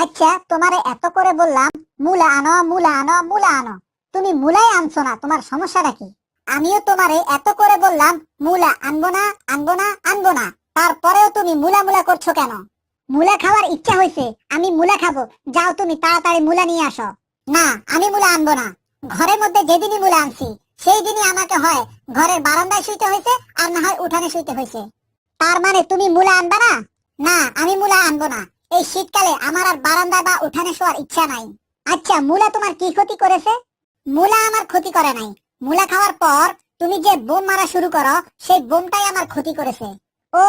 আচ্ছা, তোমারে এত করে বললাম মূলা আনো, মূলা আনো, মূলা আনো, তুমি মূলাই আনছো না, তোমার সমস্যাটা কি? আমিও তোমারে এত করে বললাম মূলা আনবো না, আনবো না, আনবো না, তারপরেও তুমি মূলা মূলা করছো কেন? মূলা খাওয়ার ইচ্ছা হয়েছে, আমি মূলা খাবো। যাও, তুমি তাড়াতাড়ি মূলা নিয়ে আসো। না, আমি মূলা আনবো না। ঘরের মধ্যে যেদিনই মূলা আনছি সেই দিনই আমাকে হয় ঘরের বারান্দায় শুইতে হয়েছে, আর না হয় উঠানে শুইতে হয়েছে। তার মানে তুমি মূলা আনবা না? না, আমি মূলা আনবো না। এই শীতকালে আমার আর বারান্দা বা উঠানে শোয়ার ইচ্ছা নাই। আচ্ছা, মূলা তোমার কি ক্ষতি করেছে? মূলা আমার ক্ষতি করে নাই। মূলা খাওয়ার পর তুমি যে বোম মারা শুরু করো, সেই বোমটাই আমার ক্ষতি করেছে। ও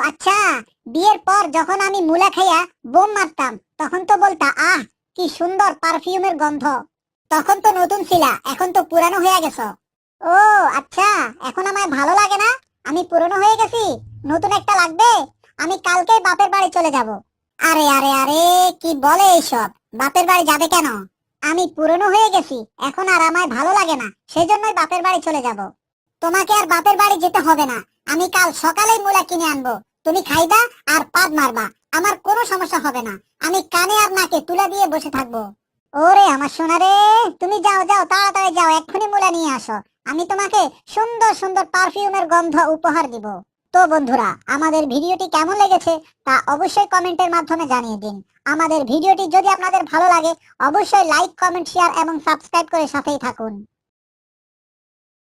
আচ্ছা, বিয়ের পর যখন আমি মূলা খাইয়া বোম মারতাম, তখন তো বলতা আহ কি সুন্দর পারফিউমের গন্ধ। তখন তো নতুন ছিলা, এখন তো পুরানো হয়ে গেছো। ও আচ্ছা, এখন আমায় ভালো লাগে না? আমি পুরনো হয়ে গেছি, নতুন একটা লাগবে। আমি কালকেই বাপের বাড়ি চলে যাব। আরে আরে আরে, কি বলে এইসব? বাপের বাড়ি যাবে কেন? আমি পুরনো হয়ে গেছি, এখন আর আমায় ভালো লাগে না, সেজন্যই বাপের বাড়ি চলে যাব। তোমাকে আর বাপের বাড়ি যেতে হবে না। আমি কাল সকালেই মূলা কিনে আনবো। তুমি খাইবা আর পাদ মারবা, আমার কোনো সমস্যা হবে না। আমি কানে আর নাকে তুলা দিয়ে বসে থাকবো। ওরে আমার সোনা রে, তুমি যাও যাও, তাড়াতাড়ি যাও, এক্ষুনি মূলা নিয়ে আসো। আমি তোমাকে সুন্দর সুন্দর পারফিউমের গন্ধ উপহার দিব। তো বন্ধুরা, আমাদের ভিডিওটি কেমন লেগেছে তা অবশ্যই কমেন্টের মাধ্যমে জানিয়ে দিন। আমাদের ভিডিওটি যদি আপনাদের ভালো লাগে, অবশ্যই লাইক, কমেন্ট, শেয়ার এবং সাবস্ক্রাইব করে সাথেই থাকুন।